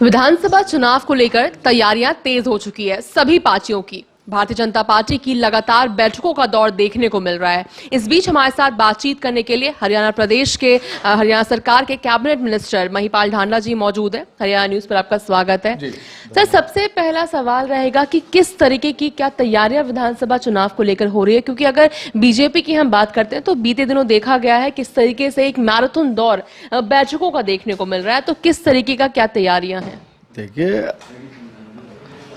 विधानसभा चुनाव को लेकर तैयारियां तेज हो चुकी है। सभी पार्टियों की भारतीय जनता पार्टी की लगातार बैठकों का दौर देखने को मिल रहा है। इस बीच हमारे साथ बातचीत करने के लिए हरियाणा सरकार के कैबिनेट मिनिस्टर महिपाल ढांडा जी मौजूद हैं। हरियाणा न्यूज पर आपका स्वागत है। सर, सबसे पहला सवाल रहेगा कि किस तरीके की क्या तैयारियां विधानसभा चुनाव को लेकर हो रही है, क्योंकि अगर बीजेपी की हम बात करते हैं तो बीते दिनों देखा गया है किस तरीके से एक मैराथन दौर बैठकों का देखने को मिल रहा है, तो किस तरीके का क्या तैयारियां हैं? देखिए,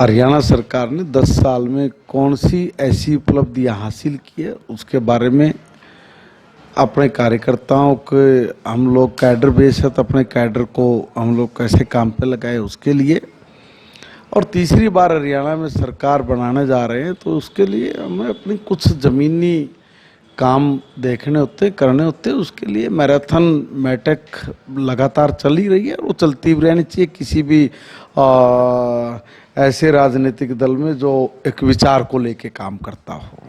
हरियाणा सरकार ने 10 साल में कौन सी ऐसी उपलब्धियां हासिल की है उसके बारे में अपने कार्यकर्ताओं के हम लोग कैडर बेस है, तो अपने कैडर को हम लोग कैसे काम पे लगाए उसके लिए, और तीसरी बार हरियाणा में सरकार बनाने जा रहे हैं तो उसके लिए हमें अपनी कुछ ज़मीनी काम देखने होते करने होते, उसके लिए मैराथन मैटक लगातार चल ही रही है और वो चलती भी रहनी चाहिए किसी भी ऐसे राजनीतिक दल में जो एक विचार को लेके काम करता हो।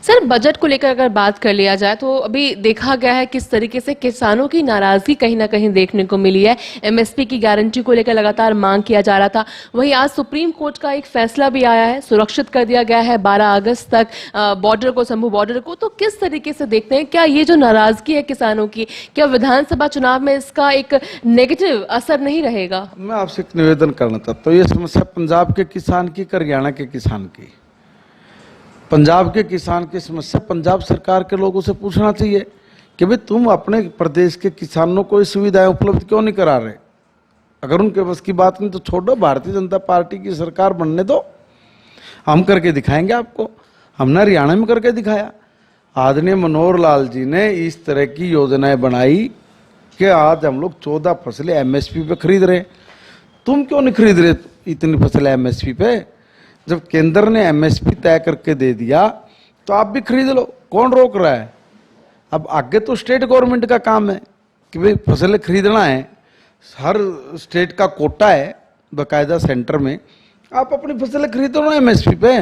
सर, बजट को लेकर अगर बात कर लिया जाए तो अभी देखा गया है किस तरीके से किसानों की नाराजगी कहीं ना कहीं देखने को मिली है। एमएसपी की गारंटी को लेकर लगातार मांग किया जा रहा था। वहीं आज सुप्रीम कोर्ट का एक फैसला भी आया है, सुरक्षित कर दिया गया है 12 अगस्त तक बॉर्डर को, शंभू बॉर्डर को। तो किस तरीके से देखते हैं, क्या ये जो नाराजगी है किसानों की, क्या विधानसभा चुनाव में इसका एक नेगेटिव असर नहीं रहेगा? मैं आपसे एक निवेदन करना चाहता हूँ। ये समस्या पंजाब के किसान की, हरियाणा के किसान की। पंजाब के किसान की समस्या पंजाब सरकार के लोगों से पूछना चाहिए कि भाई तुम अपने प्रदेश के किसानों को ये सुविधाएं उपलब्ध क्यों नहीं करा रहे। अगर उनके बस की बात नहीं तो छोड़ो, भारतीय जनता पार्टी की सरकार बनने दो, हम करके दिखाएंगे आपको। हमने हरियाणा में करके दिखाया। आदरणीय मनोहर लाल जी ने इस तरह की योजनाएं बनाई कि आज हम लोग 14 फसलें एमएसपी पे खरीद रहे हैं। तुम क्यों नहीं खरीद रहे इतनी फसलें एमएसपी पे? जब केंद्र ने एमएसपी तय करके दे दिया तो आप भी खरीद लो, कौन रोक रहा है? अब आगे तो स्टेट गवर्नमेंट का काम है कि भाई फसलें खरीदना है, हर स्टेट का कोटा है बाकायदा सेंटर में, आप अपनी फसलें खरीदो ना एमएसपी पे।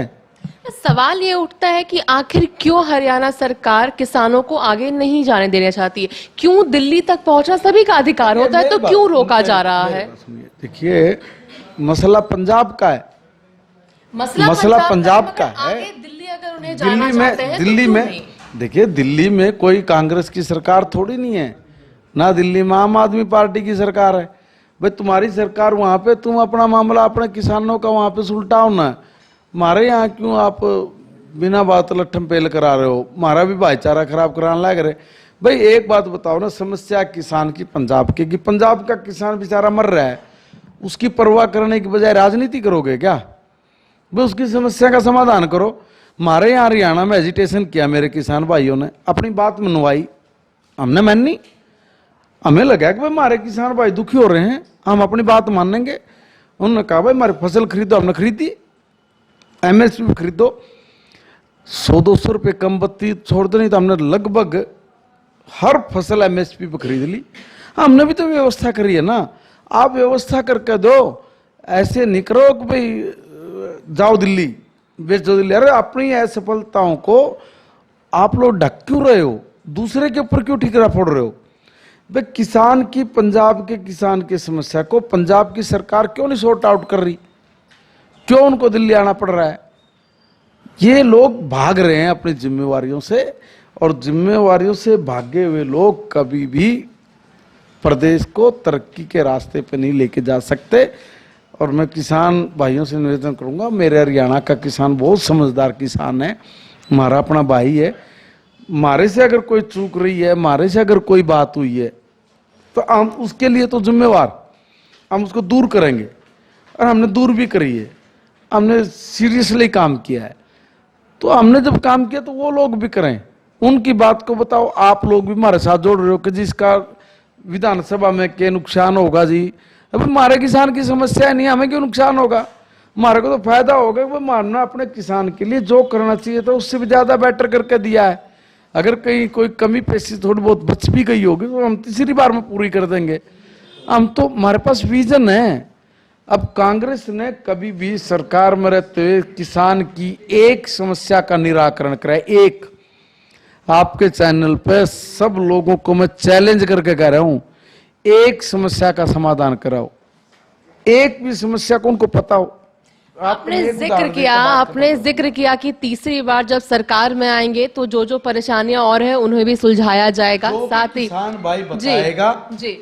सवाल ये उठता है कि आखिर क्यों हरियाणा सरकार किसानों को आगे नहीं जाने देना चाहती है? क्यों दिल्ली तक पहुंचना सभी का अधिकार होता है, तो क्यों रोका जा रहा है? देखिए, मसला पंजाब का है, मसला पंजाब का है। दिल्ली अगर उन्हें जाना चाहते हैं दिल्ली तो में देखिए, दिल्ली में कोई कांग्रेस की सरकार थोड़ी नहीं है ना, दिल्ली में आम आदमी पार्टी की सरकार है। भाई तुम्हारी सरकार वहां पे, तुम अपना मामला अपने किसानों का वहां पे सुलटाओ ना। हमारे यहाँ क्यों आप बिना बात लट्ठम पेल करा रहे हो? हमारा भी भाईचारा खराब कराने लग रहे। भाई एक बात बताओ ना, समस्या किसान की पंजाब की, कि पंजाब का किसान बेचारा मर रहा है, उसकी परवाह करने की बजाय राजनीति करोगे क्या? भाई उसकी समस्या का समाधान करो। हमारे यहाँ हरियाणा में एजिटेशन किया मेरे किसान भाइयों ने, अपनी बात मनवाई, हमने मानी। हमें लगा कि भाई हमारे किसान भाई दुखी हो रहे हैं, हम अपनी बात मानेंगे। उन्होंने कहा भाई हमारी फसल खरीदो, हमने खरीदी, एमएसपी खरीदो। 100-200 रुपये कम बत्ती छोड़ दो, नहीं तो हमने लगभग हर फसल एमएसपी पे खरीद ली। हमने भी तो व्यवस्था करी है ना, आप व्यवस्था करके दो। ऐसे नहीं करो कि भाई जाओ दिल्ली, बेचो दिल्ली। अरे अपनी असफलताओं को आप लोग ढक क्यों रहे हो? दूसरे के ऊपर क्यों ठिकरा फोड़ रहे हो? भाई किसान की, पंजाब के किसान की समस्या को पंजाब की सरकार क्यों नहीं सॉर्ट आउट कर रही? क्यों उनको दिल्ली आना पड़ रहा है? ये लोग भाग रहे हैं अपनी जिम्मेवारियों से, और जिम्मेवारियों से भागे हुए लोग कभी भी प्रदेश को तरक्की के रास्ते पे नहीं लेके जा सकते। और मैं किसान भाइयों से निवेदन करूंगा, मेरे हरियाणा का किसान बहुत समझदार किसान है, हमारा अपना भाई है। हमारे से अगर कोई चूक रही है, हमारे से अगर कोई बात हुई है तो हम उसके लिए तो जिम्मेवार, हम उसको दूर करेंगे। और हमने दूर भी करी है, हमने सीरियसली काम किया है। तो हमने जब काम किया तो वो लोग भी करें, उनकी बात को बताओ। आप लोग भी हमारे साथ जोड़ रहे हो कि जिसका विधानसभा में क्या नुकसान होगा जी। अब हमारे किसान की समस्या नहीं, हमें क्यों नुकसान होगा? हमारे को तो फायदा होगा कि मानना अपने किसान के लिए जो करना चाहिए था उससे भी ज्यादा बेटर करके दिया है। अगर कहीं कोई कमी पेशी थोड़ी बहुत बच भी गई होगी तो हम तीसरी बार में पूरी कर देंगे। हम तो, हमारे पास विजन है। अब कांग्रेस ने कभी भी सरकार में रहते हुए किसान की एक समस्या का निराकरण कराया। एक, आपके चैनल पे सब लोगों को मैं चैलेंज करके कह रहा हूं, एक समस्या का समाधान कराओ। एक भी समस्या को उनको पता हो। आपने एक जिक्र उदाहरण किया देकर बात आपने जिक्र किया कि तीसरी बार जब सरकार में आएंगे तो जो जो परेशानियां और है उन्हें भी सुलझाया जाएगा, जो साथ ही किसान भाई जी बताएगा जी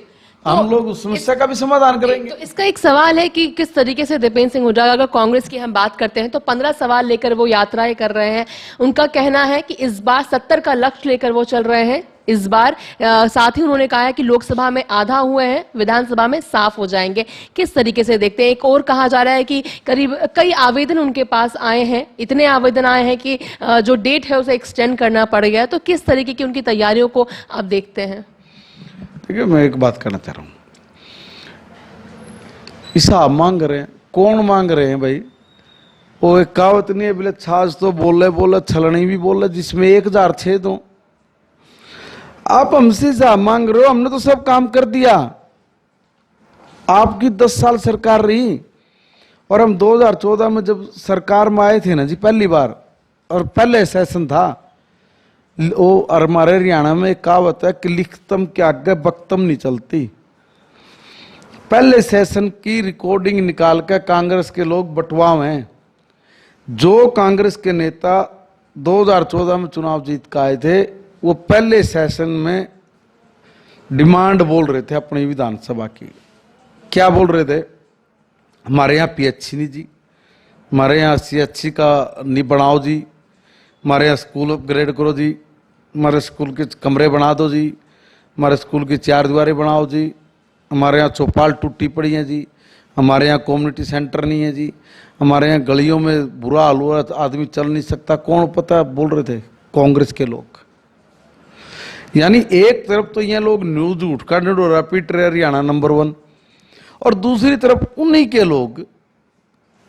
हम लोग उस समस्या का भी समाधान करेंगे। तो इसका एक सवाल है कि किस तरीके से दीपेंद्र सिंह हुड्डा, अगर कांग्रेस की हम बात करते हैं तो 15 सवाल लेकर वो यात्राएं कर रहे हैं। उनका कहना है कि इस बार 70 का लक्ष्य लेकर वो चल रहे हैं इस बार। साथ ही उन्होंने कहा है कि लोकसभा में आधा हुए हैं, विधानसभा में साफ हो जाएंगे। किस तरीके से देखते हैं? एक और कहा जा रहा है कि करीब कई आवेदन उनके पास आए हैं, इतने आवेदन आए हैं कि जो डेट है उसे एक्सटेंड करना पड़ गया। तो किस तरीके की उनकी तैयारियों को आप देखते हैं? ठीक है, मैं एक बात कहना चाह रहा हूं, हिसाब मांग रहे हैं, कौन मांग रहे हैं भाई? वो एक कहावत नहीं है, बोले छाछ तो बोले छलनी भी बोले, जिसमें 1000 छेद हो। आप हमसे हिसाब मांग रहे हो, हमने तो सब काम कर दिया। आपकी 10 साल सरकार रही और हम 2014 में जब सरकार में आए थे ना जी पहली बार, और पहले सेशन था वो, और हमारे हरियाणा में एक कहावत है कि लिखतम के आगे बख्तम नहीं चलती। पहले सेशन की रिकॉर्डिंग निकाल कर कांग्रेस के लोग बंटवाए हैं। जो कांग्रेस के नेता 2014 में चुनाव जीत कर आए थे, वो पहले सेशन में डिमांड बोल रहे थे अपनी विधानसभा की। क्या बोल रहे थे? हमारे यहाँ पीएचसी नहीं जी, हमारे यहाँ सीएचसी का नहीं बनाओ जी, हमारे यहाँ स्कूल अपग्रेड करो जी, हमारे स्कूल के कमरे बना दो जी, हमारे स्कूल की 4 दीवारें बनाओ जी, हमारे यहाँ चौपाल टूटी पड़ी है जी, हमारे यहाँ कम्युनिटी सेंटर नहीं है जी, हमारे यहाँ गलियों में बुरा हाल हुआ, आदमी चल नहीं सकता। कौन पता बोल रहे थे? कांग्रेस के लोग। यानी एक तरफ तो ये लोग न्यूज उठ कर रैपिड हरियाणा नंबर 1, और दूसरी तरफ उन्हीं के लोग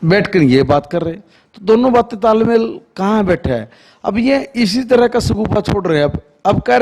बैठकर ये बात कर रहे हैं। तो दोनों बातें तालमेल कहाँ बैठा है? अब ये इसी तरह का सगुफा छोड़ रहे हैं। अब कह रहे